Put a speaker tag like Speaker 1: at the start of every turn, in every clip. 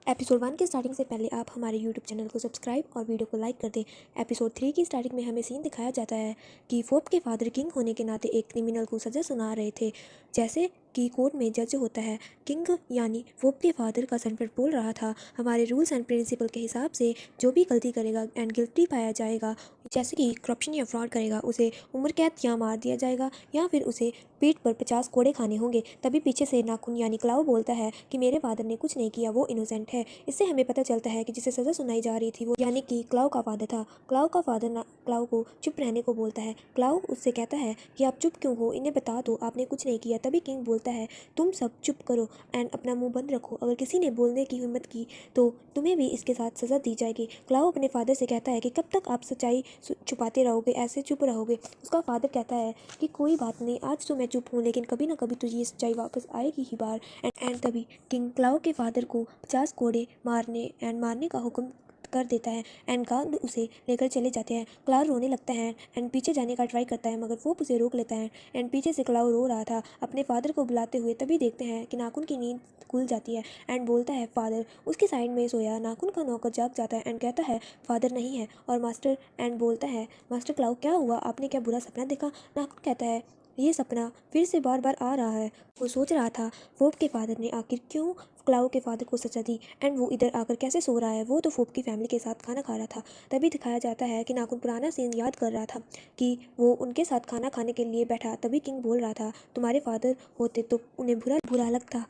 Speaker 1: Episode 1 की starting से पहले आप हमारे यूट्यूब चैनल को सब्सक्राइब और वीडियो को लाइक कर दें। एपिसोड 3 की स्टार्टिंग में हमें सीन दिखाया जाता है कि फोप के फादर किंग होने के नाते एक क्रिमिनल को सज़ा सुना रहे थे। जैसे कि कोर्ट में जज होता है, किंग यानी फोप के फादर का सेंटर बोल रहा था, हमारे रूल्स एंड प्रिंसिपल के हिसाब से जो भी गलती करेगा एंड गिल्टी पाया जाएगा, जैसे कि करप्शन या फ्रॉड करेगा, उसे उम्र कैद या मार दिया जाएगा या फिर उसे पीठ पर 50 कोड़े खाने होंगे। तभी पीछे से नाखून यानी क्लाउ बोलता है कि मेरे फादर ने कुछ नहीं किया, वो इनोसेंट है। इससे हमें पता चलता है कि जिसे सज़ा सुनाई जा रही थी वो यानी कि क्लाउ का फादर था। क्लाउ का फादर क्लाउ को चुप रहने को बोलता है। क्लाउ उससे कहता है कि आप चुप क्यों हो, इन्हें बता दो आपने कुछ नहीं किया। तभी किंग बोलता है तुम सब चुप करो एंड अपना मुंह बंद रखो, अगर किसी ने बोलने की हिम्मत की तो तुम्हें भी इसके साथ सज़ा दी जाएगी। क्लाउ अपने फादर से कहता है कि कब तक आप सच्चाई छुपाते रहोगे, ऐसे चुप रहोगे। उसका फादर कहता है कि कोई बात नहीं, आज तो मैं चुप हूँ लेकिन कभी ना कभी तो ये सच्चाई वापस आएगी ही बाहर। एंड तभी किंग क्लाउ के फादर को 50 कोड़े मारने का हुक्म कर देता है एंड गार्ड उसे लेकर चले जाते हैं। क्लाउ रोने लगता है एंड पीछे जाने का ट्राई करता है मगर फोप उसे रोक लेता है एंड पीछे से क्लाउ रो रहा था अपने फादर को बुलाते हुए। तभी देखते हैं कि नाखून की नींद खुल जाती है एंड बोलता है फादर। उसके साइड में सोया नाखून का नौकर जाग जाता है एंड कहता है फादर नहीं है और मास्टर एंड बोलता है मास्टर क्लाउ क्या हुआ, आपने क्या बुरा सपना देखा। नाखून कहता है ये सपना फिर से बार बार आ रहा है। वो सोच रहा था फोप के फादर ने आखिर क्यों क्लाउ के फादर को सजा दी एंड वो इधर आकर कैसे सो रहा है। वो तो फोप की फैमिली के साथ खाना खा रहा था। तभी दिखाया जाता है कि नाखून पुराना सीन याद कर रहा था कि वो उनके साथ खाना खाने के लिए बैठा। तभी किंग बोल रहा था तुम्हारे फादर होते तो उन्हें बुरा बुरा लगता।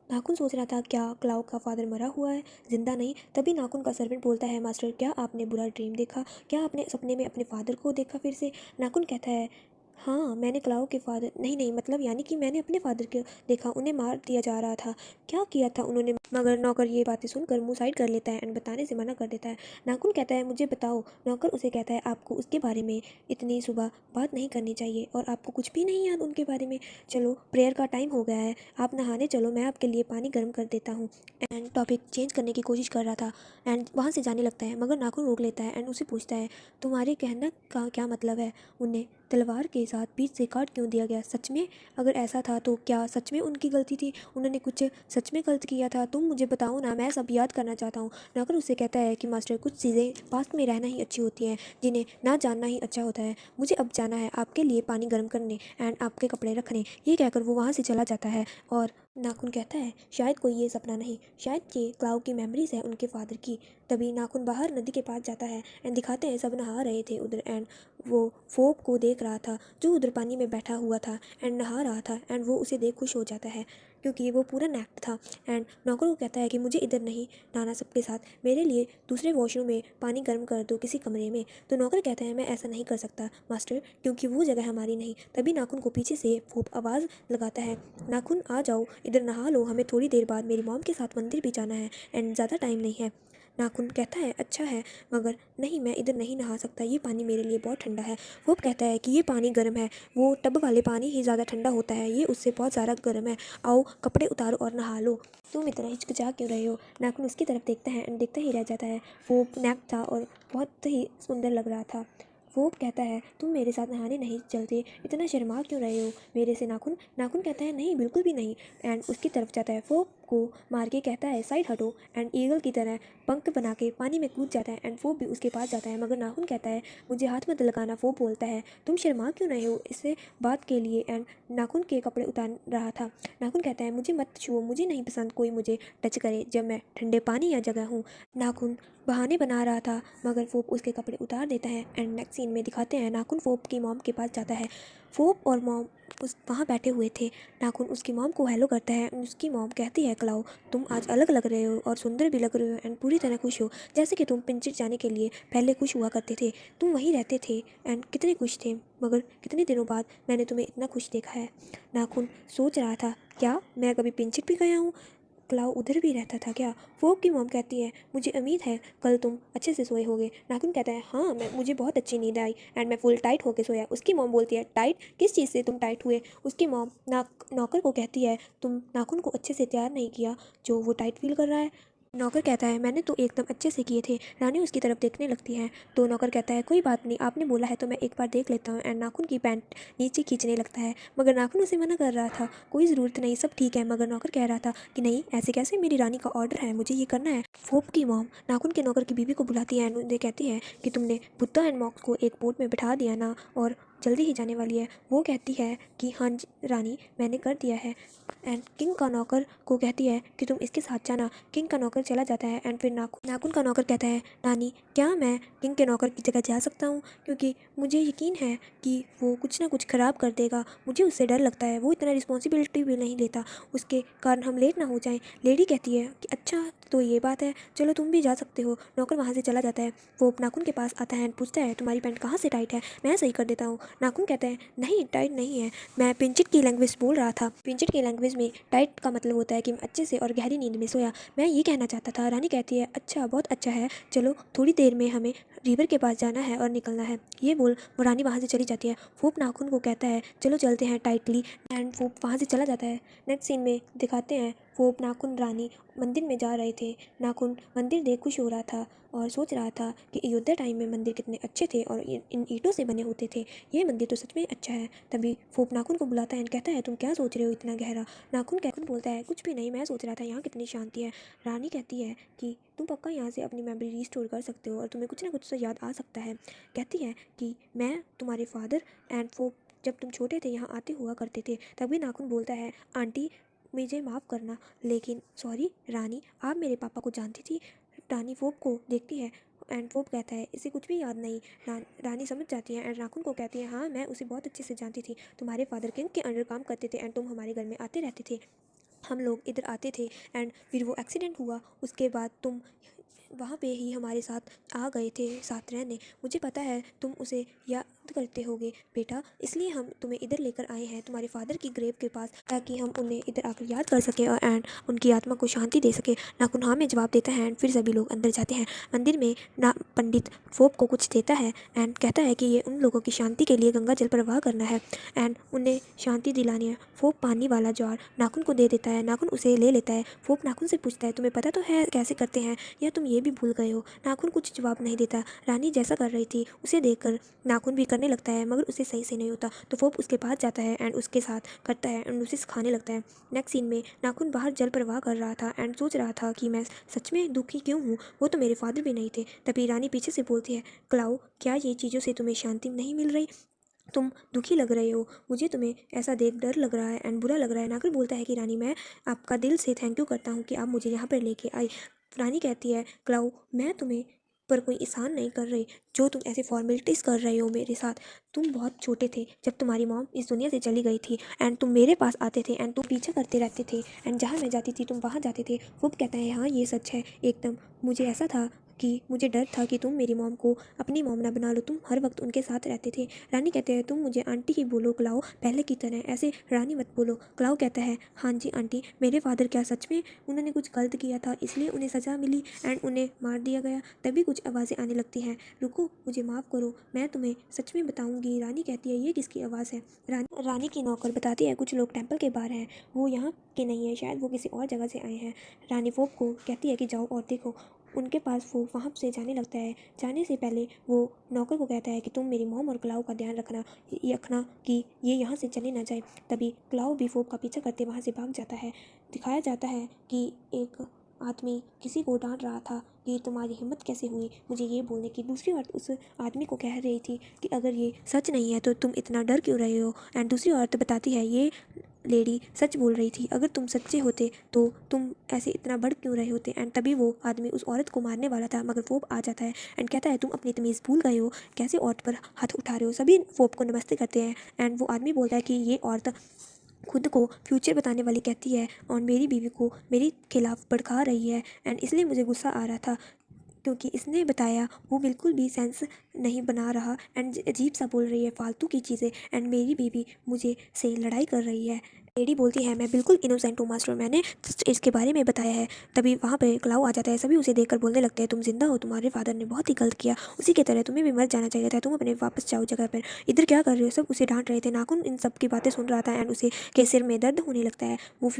Speaker 1: नाखून सोच रहा था क्या क्लाउ का फादर मरा हुआ है, जिंदा नहीं। तभी नाखून का सर्वेंट बोलता है मास्टर क्या आपने बुरा ड्रीम देखा, क्या आपने सपने में अपने फादर को देखा फिर से। नाखून कहता है हाँ मैंने क्लाउ के फादर नहीं मतलब यानी कि मैंने अपने फादर को देखा, उन्हें मार दिया जा रहा था। क्या किया था उन्होंने। मगर नौकर ये बातें सुनकर मुंह साइड कर लेता है एंड बताने से मना कर देता है। नाखून कहता है मुझे बताओ। नौकर उसे कहता है आपको उसके बारे में इतनी सुबह बात नहीं करनी चाहिए और आपको कुछ भी नहीं याद उनके बारे में। चलो प्रेयर का टाइम हो गया है, आप नहाने चलो, मैं आपके लिए पानी गर्म कर देता हूँ। एंड टॉपिक चेंज करने की कोशिश कर रहा था एंड वहाँ से जाने लगता है मगर नाखून रोक लेता है एंड उसे पूछता है तुम्हारे कहना का क्या मतलब है, उन्हें तलवार के साथ पीठ से काट क्यों दिया गया। सच में अगर ऐसा था तो क्या सच में उनकी गलती थी, उन्होंने कुछ सच में गलत किया था, तुम मुझे बताओ ना, मैं सब याद करना चाहता हूँ। नौकर उससे कहता है कि मास्टर कुछ चीज़ें पास्ट में रहना ही अच्छी होती हैं, जिन्हें ना जानना ही अच्छा होता है। मुझे अब जाना है आपके लिए पानी गर्म करने एंड आपके कपड़े रखने। ये कहकर वो वहाँ से चला जाता है और नाखून कहता है शायद कोई ये सपना नहीं, शायद ये क्लाउ की मेमोरीज है उनके फादर की। तभी नाखून बाहर नदी के पास जाता है एंड दिखाते हैं सब नहा रहे थे उधर एंड वो फोप को देख रहा था जो उधर पानी में बैठा हुआ था एंड नहा रहा था एंड वो उसे देख खुश हो जाता है क्योंकि वो पूरा नेक्ड था। एंड नौकर को कहता है कि मुझे इधर नहीं नहाना सबके साथ, मेरे लिए दूसरे वॉशरूम में पानी गर्म कर दो किसी कमरे में। तो नौकर कहता है मैं ऐसा नहीं कर सकता मास्टर क्योंकि वो जगह हमारी नहीं। तभी नाखून को पीछे से फोप आवाज़ लगाता है नाखून आ जाओ इधर नहा लो, हमें थोड़ी देर बाद मेरी मॉम के साथ मंदिर भी जाना है एंड ज़्यादा टाइम नहीं है। नाखून कहता है अच्छा है मगर नहीं मैं इधर नहीं नहा सकता, ये पानी मेरे लिए बहुत ठंडा है। वो कहता है कि ये पानी गर्म है, वो टब वाले पानी ही ज़्यादा ठंडा होता है, ये उससे बहुत ज़्यादा गर्म है, आओ कपड़े उतारो और नहा लो। तुम इतना हिचकिचा क्यों रहे हो। नाखून उसकी तरफ देखता है एंड देखता ही रह जाता है। वो नेक था और बहुत ही सुंदर लग रहा था। वो कहता है तुम मेरे साथ नहाने नहीं चलते, इतना शर्मा क्यों रहे हो मेरे से। नाखून नाखून कहता है नहीं बिल्कुल भी नहीं एंड उसकी तरफ जाता है। वो को मार के कहता है साइड हटो एंड ईगल की तरह पंख बना के पानी में कूद जाता है एंड वो भी उसके पास जाता है मगर नाखून कहता है मुझे हाथ मत लगाना। वो बोलता है तुम शर्मा क्यों रहे हो इससे बात के लिए एंड नाखून के कपड़े उतार रहा था। नाखून कहता है मुझे मत छुओ, मुझे नहीं पसंद कोई मुझे टच करे जब मैं ठंडे पानी या जगह हूँ। नाखून बहाने बना रहा था मगर फोप उसके कपड़े उतार देता है एंड नेक्स्ट सीन में दिखाते हैं नाखून फोप की मॉम के पास जाता है। फोप और मॉम उस वहाँ बैठे हुए थे। नाखून उसकी मॉम को हेलो करता है, उसकी मॉम कहती है क्लाउ तुम आज अलग लग रहे हो और सुंदर भी लग रहे हो एंड पूरी तरह खुश हो, जैसे कि तुम पिंचिट जाने के लिए पहले खुश हुआ करते थे। तुम वहीं रहते थे एंड कितने खुश थे मगर कितने दिनों बाद मैंने तुम्हें इतना खुश देखा है। नाखून सोच रहा था क्या मैं कभी पिंचिट भी गया हूँ, क्लाउ उधर भी रहता था क्या। फोक की मॉम कहती है मुझे उम्मीद है कल तुम अच्छे से सोए होगे। नाखून कहता है हाँ मुझे बहुत अच्छी नींद आई एंड मैं फुल टाइट होके सोया। उसकी मॉम बोलती है टाइट किस चीज़ से तुम टाइट हुए। उसकी मॉम नौकर को कहती है तुम नाखून को अच्छे से तैयार नहीं किया जो वो टाइट फील कर रहा है। नौकर कहता है मैंने तो एकदम अच्छे से किए थे। रानी उसकी तरफ देखने लगती है तो नौकर कहता है कोई बात नहीं, आपने बोला है तो मैं एक बार देख लेता हूँ। एंड नाखून की पैंट नीचे खींचने लगता है मगर नाखून उसे मना कर रहा था, कोई ज़रूरत नहीं, सब ठीक है। मगर नौकर कह रहा था कि नहीं, ऐसे कैसे, मेरी रानी का ऑर्डर है, मुझे ये करना है। फोप की मॉम नाखून के नौकर की बीवी को बुलाती है एंड उन्हें कहती है कि तुमने बुद्धा एंड मॉक्स को एक बोट में बिठा दिया ना, और जल्दी ही जाने वाली है। वो कहती है कि हाँ रानी, मैंने कर दिया है। एंड किंग का नौकर को कहती है कि तुम इसके साथ जाना। किंग का नौकर चला जाता है एंड फिर नाखून का नौकर कहता है नानी, क्या मैं किंग के नौकर की जगह जा सकता हूँ, क्योंकि मुझे यकीन है कि वो कुछ ना कुछ ख़राब कर देगा, मुझे उससे डर लगता है, वो इतना रिस्पॉन्सिबिलिटी भी नहीं लेता, उसके कारण हम लेट ना हो जाएं। लेडी कहती है कि अच्छा तो ये बात है, चलो तुम भी जा सकते हो। नौकर वहाँ से चला जाता है। वो नाखून के पास आता है एंड पूछता है तुम्हारी पैंट कहाँ से टाइट है, मैं सही कर देता हूँ। नाखून कहता है नहीं, टाइट नहीं है, मैं पिंचिट की लैंग्वेज बोल रहा था। पिंचिट की लैंग्वेज में टाइट का मतलब होता है कि मैं अच्छे से और गहरी नींद में सोया, मैं ये कहना चाहता था। रानी कहती है अच्छा, बहुत अच्छा है, चलो थोड़ी देर में हमें रिवर के पास जाना है और निकलना है। ये बोल वो रानी वहाँ से चली जाती है। फूप नाखून को कहता है चलो चलते हैं टाइटली, एंड फूप वहाँ से चला जाता है। नेक्स्ट सीन में दिखाते हैं फूप नाखून रानी मंदिर में जा रहे थे। नाखून मंदिर देख खुश हो रहा था और सोच रहा था कि अयोध्या टाइम में मंदिर कितने अच्छे थे और इन ईंटों से बने होते थे, ये मंदिर तो सच में अच्छा है। तभी फूप नाखून को बुलाता है एंड कहता है तुम क्या सोच रहे हो इतना गहरा। नाखून बोलता है कुछ भी नहीं, मैं सोच रहा था यहाँ कितनी शांति है। रानी कहती है कि तुम पक्का यहाँ से अपनी मेमोरी रिस्टोर कर सकते हो और तुम्हें कुछ ना कुछ तो याद आ सकता है। कहती है कि मैं तुम्हारे फादर एंड फूप जब तुम छोटे थे यहाँ आते हुआ करते थे। तभी नाखून बोलता है आंटी, मुझे माफ़ करना, लेकिन सॉरी रानी, आप मेरे पापा को जानती थी। रानी फोप को देखती है एंड फोप कहता है इसे कुछ भी याद नहीं। रानी समझ जाती है एंड नाखून को कहती है हाँ, मैं उसे बहुत अच्छे से जानती थी, तुम्हारे फादर किंग के अंडर काम करते थे एंड तुम हमारे घर में आते रहते थे, हम लोग इधर आते थे एंड फिर वो एक्सीडेंट हुआ, उसके बाद तुम वहाँ पे ही हमारे साथ आ गए थे साथ रहने। मुझे पता है तुम उसे याद करते होगे बेटा, इसलिए हम तुम्हें इधर लेकर आए हैं तुम्हारे फादर की ग्रेव के पास, ताकि हम उन्हें इधर आकर याद कर सकें और एंड उनकी आत्मा को शांति दे सके। नाखून हाँ में जवाब देता है एंड फिर सभी लोग अंदर जाते हैं। मंदिर में ना पंडित फोप को कुछ देता है एंड कहता है कि ये उन लोगों की शांति के लिए गंगा जल प्रवाह करना है एंड उन्हें शांति दिलानी है। फोप पानी वाला जार नाखून को दे देता है, नाखून उसे ले लेता है। फोप नाखून से पूछता है तुम्हें पता तो है कैसे करते हैं, या तुम ये भी भूल गए हो। नाखून कुछ जवाब नहीं देता। रानी जैसा कर रही थी उसे देखकर नाखून भी करने लगता है, मगर उसे सही से नहीं होता, तो फोप उसके पास जाता है एंड उसके साथ करता है एंड उसे सिखाने लगता है। नेक्स्ट सीन में नाखून बाहर जल प्रवाह कर रहा था एंड सोच रहा था कि मैं सच में दुखी क्यों हूँ, वो तो मेरे फादर भी नहीं थे। तभी रानी पीछे से बोलती है क्लाउ, क्या ये चीज़ों से तुम्हें शांति नहीं मिल रही, तुम दुखी लग रहे हो, मुझे तुम्हें ऐसा देख डर लग रहा है एंड बुरा लग रहा है। नाखून बोलता है कि रानी, मैं आपका दिल से थैंक यू करता हूँ कि आप मुझे यहाँ पर लेके आई। रानी कहती है क्लाउ, मैं तुम्हें पर कोई एहसान नहीं कर रही, जो तुम ऐसे फॉर्मेलिटीज़ कर रहे हो मेरे साथ। तुम बहुत छोटे थे जब तुम्हारी मॉम इस दुनिया से चली गई थी एंड तुम मेरे पास आते थे एंड तुम पीछा करते रहते थे एंड जहाँ मैं जाती थी तुम वहाँ जाते थे। वो कहता है हाँ ये सच है एकदम, मुझे ऐसा था कि मुझे डर था कि तुम मेरी मॉम को अपनी मॉम ना बना लो, तुम हर वक्त उनके साथ रहते थे। रानी कहते हैं तुम मुझे आंटी ही बोलो क्लाओ, पहले की तरह ऐसे रानी मत बोलो। क्लाओ कहता है हाँ जी आंटी, मेरे फादर क्या सच में उन्होंने कुछ गलत किया था इसलिए उन्हें सज़ा मिली एंड उन्हें मार दिया गया। तभी कुछ आवाज़ें आने लगती हैं, रुको मुझे माफ़ करो, मैं तुम्हें सच में बताऊंगी। रानी कहती है ये किसकी आवाज़ है। रानी की नौकर बताती है कुछ लोग टेंपल के बाहर हैं, वो यहाँ के नहीं है, शायद वो किसी और जगह से आए हैं। रानी फोप को कहती है कि जाओ और देखो। उनके पास वो वहाँ से जाने लगता है। जाने से पहले वो नौकर को कहता है कि तुम मेरी मॉम और क्लाउ का ध्यान रखना कि ये यहाँ से चले ना जाए। तभी क्लाउ भी फोप का पीछा करते वहाँ से भाग जाता है। दिखाया जाता है कि एक आदमी किसी को डांट रहा था कि तुम्हारी हिम्मत कैसे हुई मुझे ये बोलने की। दूसरी औरत उस आदमी को कह रही थी कि अगर ये सच नहीं है तो तुम इतना डर क्यों रहे हो। एंड दूसरी औरत बताती है ये लेडी सच बोल रही थी, अगर तुम सच्चे होते तो तुम ऐसे इतना बढ़ क्यों रहे होते। एंड तभी वो आदमी उस औरत को मारने वाला था, मगर फोप आ जाता है एंड कहता है तुम अपनी तमीज़ भूल गए हो, कैसे औरत पर हाथ उठा रहे हो। सभी फोप को नमस्ते करते हैं एंड वो आदमी बोलता है कि ये औरत खुद को फ्यूचर बताने वाली कहती है और मेरी बीवी को मेरे खिलाफ भड़का रही है एंड इसलिए मुझे गुस्सा आ रहा था, क्योंकि इसने बताया वो बिल्कुल भी सेंस नहीं बना रहा एंड अजीब सा बोल रही है फालतू की चीज़ें एंड मेरी बीवी मुझे से लड़ाई कर रही है। लेडी बोलती है, मैं बिल्कुल इनोसेंट हूँ मास्टर, मैंने जस्ट इसके बारे में बताया है। तभी वहाँ पे क्लाउ आ जाता है। सभी उसे देखकर बोलने लगते हैं, तुम जिंदा हो, तुम्हारे फादर ने बहुत ही गलत किया, उसी की तरह तुम्हें भी मर जाना चाहिए था, तुम अपने वापस जाओ जगह पर, इधर क्या कर रहे हो। सब उसे डांट रहे थे। नाखून इन सब की बातें सुन रहा था एंड उसे के सिर में दर्द होने लगता है। वो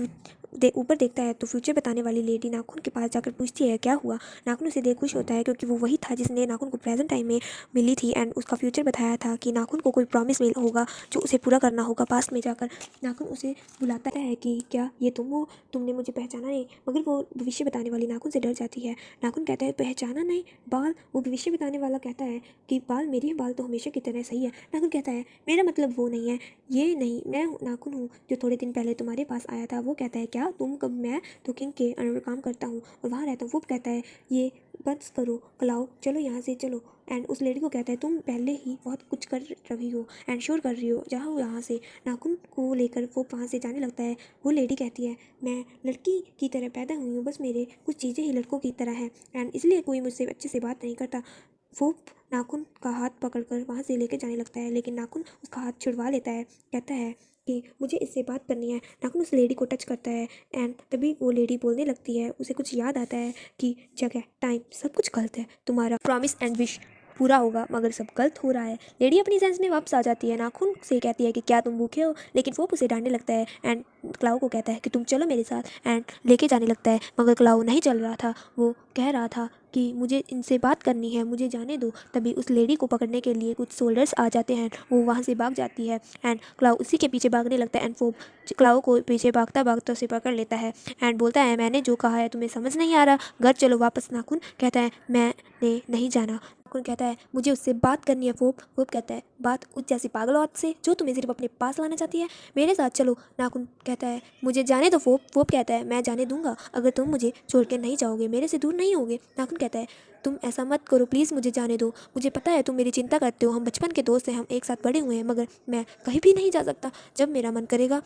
Speaker 1: ऊपर देखता है तो फ्यूचर बताने वाली लेडी नाखून के पास जाकर पूछती है क्या हुआ। नाखून उसे देख खुश होता है क्योंकि वो वही था जिसने नाखून को प्रेजेंट टाइम में मिली थी एंड उसका फ्यूचर बताया था कि नाखून को कोई प्रॉमिस मिल होगा जो उसे पूरा करना होगा पास्ट में जाकर। नाखून उसे बुलाता है कि क्या ये तुम हो, तुमने मुझे पहचाना नहीं। मगर वो भविष्य बताने वाली नाखून से डर जाती है। नाखून कहता है पहचाना नहीं, बाल। वो भविष्य बताने वाला कहता है कि बाल मेरे बाल तो हमेशा की तरह सही है। नाखून कहता है मेरा मतलब वो नहीं है, ये नहीं, मैं नाखून हूँ जो थोड़े दिन पहले तुम्हारे पास आया था। वो कहता है क्या तुम कब, मैं तो किंग के अंडर काम करता हूँ और वहाँ रहता हूँ। वो कहता है ये बस करो क्लाउ, चलो यहाँ से चलो। एंड उस लेडी को कहता है तुम पहले ही बहुत कुछ कर रही हो एंड श्योर कर रही हो, जाओ यहाँ से। नाखून को लेकर वो वहाँ से जाने लगता है। वो लेडी कहती है मैं लड़की की तरह पैदा हुई हूँ, बस मेरे कुछ चीज़ें ही लड़कों की तरह हैं एंड इसलिए कोई मुझसे अच्छे से बात नहीं करता। वो नाखून का हाथ पकड़कर वहाँ से लेकर जाने लगता है, लेकिन नाखून उसका हाथ छुड़वा लेता है। कहता है कि मुझे इससे बात करनी है। नाखून उस लेडी को टच करता है एंड तभी वो लेडी बोलने लगती है। उसे कुछ याद आता है कि जगह, टाइम, सब कुछ गलत है, तुम्हारा प्रॉमिस एंड विश पूरा होगा मगर सब गलत हो रहा है। लेडी अपनी सेंस में वापस आ जाती है। नाखून से कहती है कि क्या तुम भूखे हो, लेकिन वो उसे डांटने लगता है एंड क्लाउ को कहता है कि तुम चलो मेरे साथ एंड लेके जाने लगता है। मगर क्लाउ नहीं चल रहा था। वो कह रहा था कि मुझे इनसे बात करनी है, मुझे जाने दो। तभी उस लेडी को पकड़ने के लिए कुछ सोल्जर्स आ जाते हैं। वो वहाँ से भाग जाती है एंड क्लाउ उसी के पीछे भागने लगता है एंड वो क्लाउ को पीछे भागता भागता उसे पकड़ लेता है एंड बोलता है मैंने जो कहा है तुम्हें समझ नहीं आ रहा, घर चलो वापस। नाखून कहता है मैंने नहीं जाना। नाखून कहता है मुझे उससे बात करनी है। फोप कहता है बात उस जैसी पागल औरत से जो तुम्हें सिर्फ अपने पास लाना चाहती है, मेरे साथ चलो। नाखून कहता है मुझे जाने दो। फोप कहता है मैं जाने दूंगा अगर तुम मुझे छोड़ के नहीं जाओगे, मेरे से दूर नहीं होगे। नाखून कहता है तुम ऐसा मत करो प्लीज़, मुझे जाने दो। मुझे पता है तुम मेरी चिंता करते हो, हम बचपन के दोस्त हैं, हम एक साथ बड़े हुए हैं, मगर मैं कहीं भी नहीं जा सकता। जब मेरा मन करेगा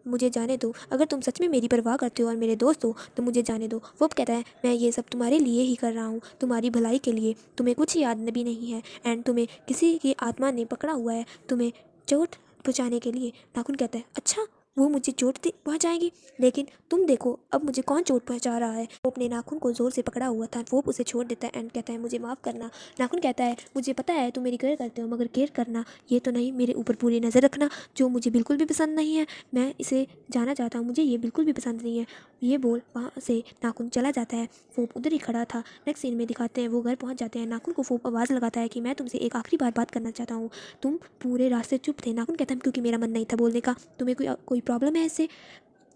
Speaker 1: मुझे जाने दो। अगर तुम सच में मेरी परवाह करते हो और मेरे दोस्त हो तो मुझे जाने दो। वो कहता है मैं ये सब तुम्हारे लिए ही कर रहा हूँ, तुम्हारी भलाई के लिए। तुम्हें कुछ याद भी नहीं है एंड तुम्हें किसी की आत्मा ने पकड़ा हुआ है तुम्हें चोट पहुँचाने के लिए। नाखून कहता है अच्छा वो मुझे चोट पहुँचाएगी, लेकिन तुम देखो अब मुझे कौन चोट पहुँचा रहा है। वो अपने नाखून को ज़ोर से पकड़ा हुआ था। वो उसे छोड़ देता है एंड कहता है मुझे माफ़ करना। नाखून कहता है मुझे पता है तुम मेरी केयर करते हो, मगर केयर करना ये तो नहीं, मेरे ऊपर पूरी नज़र रखना जो मुझे बिल्कुल भी पसंद नहीं है। मैं इसे जाना चाहता हूँ, मुझे ये बिल्कुल भी पसंद नहीं है। ये बोल वहाँ से नाखून चला जाता है। वो उधर ही खड़ा था। नेक्स्ट सीन में दिखाते हैं वो घर पहुँच जाते हैं। नाखून को फोप आवाज़ लगाता है कि मैं तुमसे एक आखिरी बार बात करना चाहता हूँ। तुम पूरे रास्ते चुप थे। नाखून कहता है क्योंकि मेरा मन नहीं था बोलने का। तुम्हें कोई प्रॉब्लम है इससे,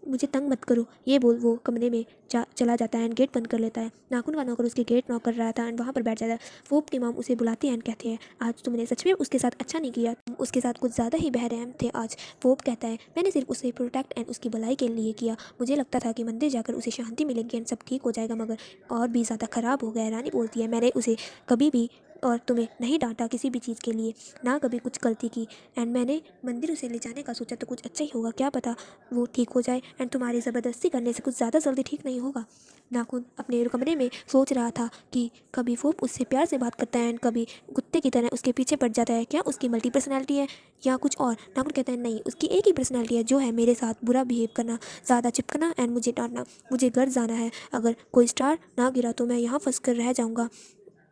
Speaker 1: मुझे तंग मत करो। ये बोल वो कमरे में चला जाता है एंड गेट बंद कर लेता है। नाखून का नौकर उसके गेट नॉक कर रहा था एंड वहाँ पर बैठ जाता है। फोप की मॉम उसे बुलाती है एंड कहती है आज तुमने सच में उसके साथ अच्छा नहीं किया, तुम उसके साथ कुछ ज़्यादा ही बहरहम थे आज। फोप कहता है मैंने सिर्फ उसे प्रोटेक्ट एंड उसकी भलाई के लिए किया, मुझे लगता था कि मंदिर जाकर उसे शांति मिलेगी एंड सब ठीक हो जाएगा, मगर और भी ज़्यादा ख़राब हो गया। रानी बोलती है मैंने उसे कभी भी और तुम्हें नहीं डांटा किसी भी चीज़ के लिए, ना कभी कुछ गलती की एंड मैंने मंदिर उसे ले जाने का सोचा तो कुछ अच्छा ही होगा, क्या पता वो ठीक हो जाए एंड तुम्हारी ज़बरदस्ती करने से कुछ ज़्यादा जल्दी ठीक नहीं होगा। नाखून अपने कमरे में सोच रहा था कि कभी वो उससे प्यार से बात करता है एंड कभी कुत्ते की तरह उसके पीछे पड़ जाता है। क्या उसकी मल्टी पर्सनैलिटी है या कुछ और? नाखून कहता है नहीं, उसकी एक ही पर्सनैलिटी है जो है मेरे साथ बुरा बिहेव करना, ज़्यादा चिपकना एंड मुझे डांटना। मुझे घर जाना है, अगर कोई स्टार ना गिरा तो मैं यहाँ फंस कर रह जाऊँगा।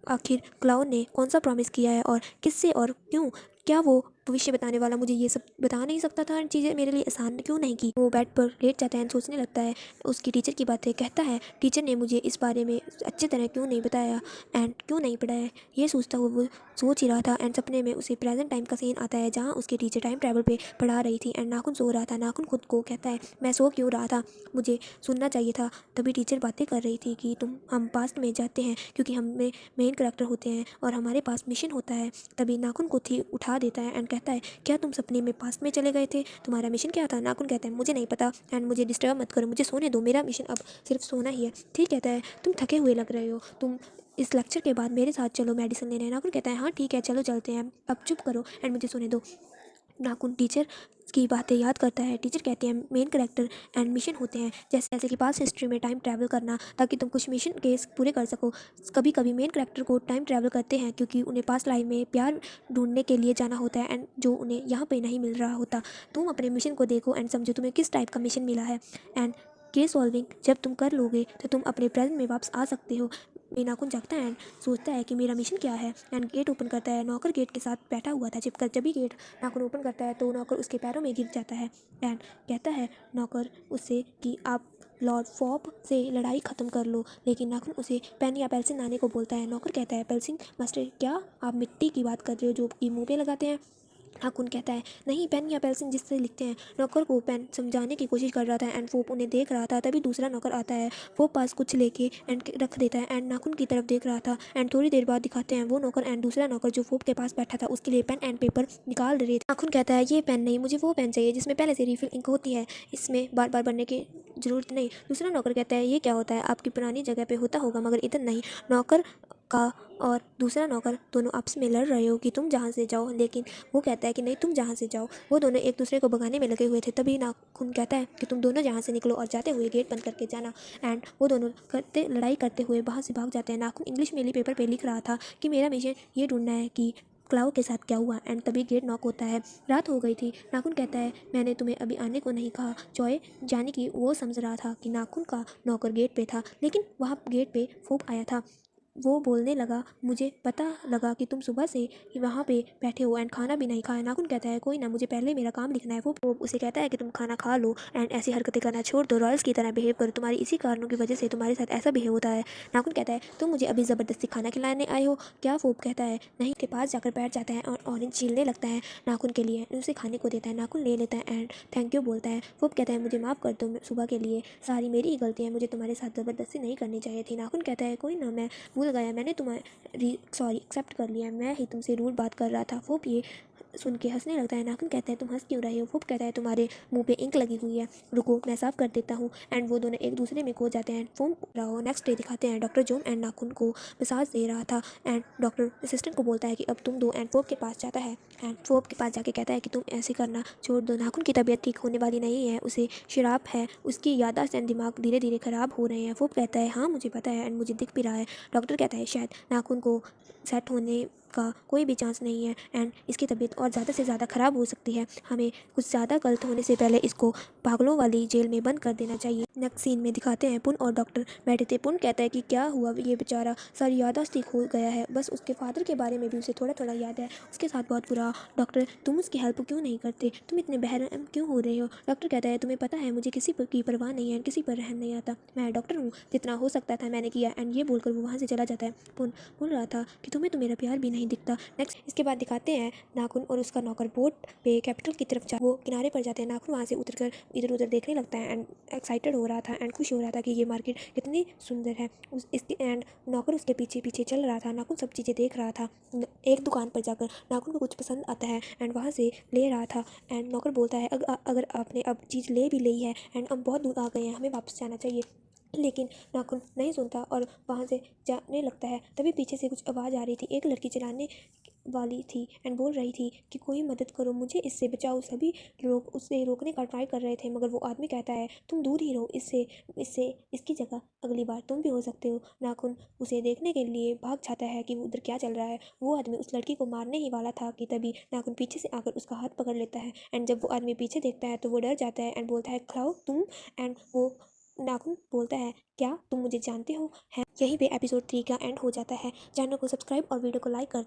Speaker 1: आखिर क्लाउन ने कौन सा प्रॉमिस किया है और किससे और क्यों? क्या वो भविष्य बताने वाला मुझे ये सब बता नहीं सकता था? चीज़ें मेरे लिए आसान क्यों नहीं की? वो बेड पर लेट जाता है, सोचने लगता है उसकी टीचर की बातें। कहता है टीचर ने मुझे इस बारे में अच्छी तरह क्यों नहीं बताया एंड क्यों नहीं पढ़ाया। ये सोचता हुआ वो सोच ही रहा था एंड सपने में उसे प्रेजेंट टाइम का सीन आता है जहाँ उसकी टीचर टाइम ट्रैवल पे पढ़ा रही थी एंड नाखून सो रहा था। नाखून खुद को कहता है मैं सो क्यों रहा था, मुझे सुनना चाहिए था। तभी टीचर बातें कर रही थी कि हम पास्ट में जाते हैं क्योंकि हम में मेन करेक्टर होते हैं और हमारे पास मिशन होता है। तभी नाखून को उठा देता है एंड कहता है क्या तुम सपने में पास्ट में चले गए थे, तुम्हारा मिशन क्या था? नाखून कहता है मुझे नहीं पता एंड मुझे डिस्टर्ब मत करो, मुझे सोने दो, मेरा मिशन अब सिर्फ सोना ही है। ठीक कहता है तुम थके हुए लग रहे हो, तुम इस लेक्चर के बाद मेरे साथ चलो मेडिसिन लेने। नाखून कहता है हाँ ठीक है चलो चलते हैं, अब चुप करो एंड मुझे सोने दो। नाखून टीचर की बातें याद करता है। टीचर कहती है मेन कैरेक्टर एंड मिशन होते हैं, जैसे कि पास्ट हिस्ट्री में टाइम ट्रैवल करना ताकि तुम कुछ मिशन केस पूरे कर सको। कभी कभी मेन कैरेक्टर को टाइम ट्रैवल करते हैं क्योंकि उन्हें पास्ट लाइफ में प्यार ढूंढने के लिए जाना होता है एंड जो उन्हें यहाँ पे नहीं मिल रहा होता। तुम अपने मिशन को देखो एंड समझो तुम्हें किस टाइप का मिशन मिला है एंड केस सॉल्विंग जब तुम कर लोगे तो तुम अपने प्रेजेंट में वापस आ सकते हो। नाखून जागता है एंड सोचता है कि मेरा मिशन क्या है एंड गेट ओपन करता है। नौकर गेट के साथ बैठा हुआ था। जब भी गेट नाखून ओपन करता है तो नौकर उसके पैरों में गिर जाता है एंड कहता है नौकर उससे कि आप लॉर्ड फॉप से लड़ाई ख़त्म कर लो, लेकिन नाखून उसे पेन या पेंसिल लाने को बोलता है। नौकर कहता है पेंसिल मास्टर, क्या आप मिट्टी की बात कर रहे हो जो कि मुँह पे लगाते हैं? नाखून कहता है नहीं, पेन या पेंसिल जिससे लिखते हैं। नौकर को पेन समझाने की कोशिश कर रहा था एंड वो उन्हें देख रहा था। तभी दूसरा नौकर आता है। वो पास कुछ लेके एंड रख देता है एंड नाखून की तरफ देख रहा था एंड थोड़ी देर बाद दिखाते हैं वो नौकर एंड दूसरा नौकर जो फोप के पास बैठा था उसके लिए पेन एंड पेपर निकाल रहे थे। नाखून कहता है ये पेन नहीं, मुझे वो पेन चाहिए जिसमें पहले से रिफिल इंक होती है, इसमें बार बार भरने की ज़रूरत नहीं। दूसरा नौकर कहता है ये क्या होता है, आपकी पुरानी जगह पे होता होगा मगर इधर नहीं। नौकर का और दूसरा नौकर दोनों आपस में लड़ रहे हो कि तुम जहाँ से जाओ, लेकिन वो कहता है कि नहीं तुम जहाँ से जाओ। वो दोनों एक दूसरे को भगाने में लगे हुए थे। तभी नाखून कहता है कि तुम दोनों जहाँ से निकलो और जाते हुए गेट बंद करके जाना एंड वो दोनों लड़ाई करते हुए वहाँ से भाग जाते हैं। नाखून इंग्लिश में पेपर पे लिख रहा था कि मेरा मिशन ये ढूंढना है कि क्लाउ के साथ क्या हुआ एंड तभी गेट नॉक होता है। रात हो गई थी। नाखून कहता है मैंने तुम्हें अभी आने को नहीं कहा। जॉय जाने की वो समझ रहा था कि नाखून का नौकर गेट पे था, लेकिन वहाँ गेट पे फोप आया था। वो बोलने लगा मुझे पता लगा कि तुम सुबह से वहाँ पे बैठे हो एंड खाना भी नहीं खाया। नाखून कहता है कोई ना, मुझे पहले मेरा काम लिखना है। वो उसे कहता है कि तुम खाना खा लो एंड ऐसी हरकतें करना छोड़ दो, रॉयल्स की तरह बिहेव करो, तुम्हारी इसी कारणों की वजह से तुम्हारे साथ ऐसा बिहेव होता है। नाखून कहता है तुम मुझे अभी ज़बरदस्ती खाना खिलाने आए हो क्या? फोप कहता है नहीं। के पास जाकर बैठ जाता है और ऑरेंज छीलने लगता है नाखून के लिए, उसे खाने को देता है। नाखून ले लेता है एंड थैंक यू बोलता है। फोप कहता है मुझे माफ़ कर दो सुबह के लिए, सारी मेरी ही गलती है, मुझे तुम्हारे साथ ज़बरदस्ती नहीं करनी चाहिए थी। नाखून कहता है कोई ना, मैं भूल गया, मैंने तुम्हारे सॉरी एक्सेप्ट कर लिया, मैं ही तुमसे रूड बात कर रहा था। फोप ये सुन के हंसने लगता है। नाखून कहता है तुम हंस क्यों रहे हो? फोप कहता है तुम्हारे मुंह पे इंक लगी हुई है, रुको मैं साफ कर देता हूँ एंड वो दोनों एक दूसरे में खो जाते हैं। फोन रहा हो। नेक्स्ट डे दिखाते हैं डॉक्टर जोन एंड नाखून को मसाज दे रहा था एंड डॉक्टर असिस्टेंट को बोलता है कि अब तुम दो एंड फोप के पास जाता है एंड फोप के पास जाके कहता है कि तुम ऐसे करना छोड़ दो, नाखून की तबीयत ठीक होने वाली नहीं है, उसे शराब है, उसकी याददाश्त एंड दिमाग धीरे धीरे ख़राब हो रहे हैं। फोप कहता है हाँ मुझे पता है एंड मुझे दिख भी रहा है। डॉक्टर कहता है शायद नाखून को सेट होने का कोई भी चांस नहीं है एंड इसकी तबीयत और ज़्यादा से ज़्यादा ख़राब हो सकती है, हमें कुछ ज़्यादा गलत होने से पहले इसको पागलों वाली जेल में बंद कर देना चाहिए। नेक्स्ट सीन में दिखाते हैं पुन और डॉक्टर बैठे थे। पुन कहता है कि क्या हुआ, ये बेचारा सारी याददाश्त ही खो गया है, बस उसके फादर के बारे में भी उसे थोड़ा थोड़ा याद है, उसके साथ बहुत बुरा। डॉक्टर तुम उसकी हेल्प क्यों नहीं करते, तुम इतने बहरम क्यों हो रहे हो? डॉक्टर कहता है तुम्हें पता है मुझे किसी पर की परवाह नहीं है, किसी पर रहम नहीं आता, मैं डॉक्टर हूँ, जितना हो सकता था मैंने किया एंड ये बोलकर वो वहाँ से चला जाता है। पुन बोल रहा था कि तुम्हें तो मेरा प्यार भी नहीं दिखता। नेक्स्ट इसके बाद दिखाते हैं नाखून और उसका नौकर बोट पे कैपिटल की तरफ वो किनारे पर जाते हैं। नाखून वहाँ से उतरकर इधर उधर देखने लगता है एंड एक्साइटेड हो रहा था एंड खुश हो रहा था कि ये मार्केट कितनी सुंदर है। इसके एंड नौकर उसके पीछे पीछे चल रहा था। नाखून सब चीज़ें देख रहा था। एक दुकान पर जाकर नाखून को कुछ पसंद आता है एंड वहाँ से ले रहा था एंड नौकर बोलता है अगर आपने अब चीज़ ले भी ली है एंड हम बहुत दूर आ गए हैं, हमें वापस जाना चाहिए, लेकिन नाखून नहीं सुनता और वहाँ से जाने लगता है। तभी पीछे से कुछ आवाज़ आ रही थी। एक लड़की चिल्लाने वाली थी एंड बोल रही थी कि कोई मदद करो, मुझे इससे बचाओ। सभी लोग उसे रोकने का ट्राई कर रहे थे मगर वो आदमी कहता है तुम दूर ही रहो इससे, इसकी जगह अगली बार तुम भी हो सकते हो। नाखून उसे देखने के लिए भाग जाता है कि उधर क्या चल रहा है। वो आदमी उस लड़की को मारने ही वाला था कि तभी नाखून पीछे से आकर उसका हाथ पकड़ लेता है एंड जब वो आदमी पीछे देखता है तो वो डर जाता है एंड बोलता है खाओ तुम, एंड वो नाखून बोलता है क्या तुम मुझे जानते हो? है यहीं पे एपिसोड 3 का एंड हो जाता है। चैनल को सब्सक्राइब और वीडियो को लाइक कर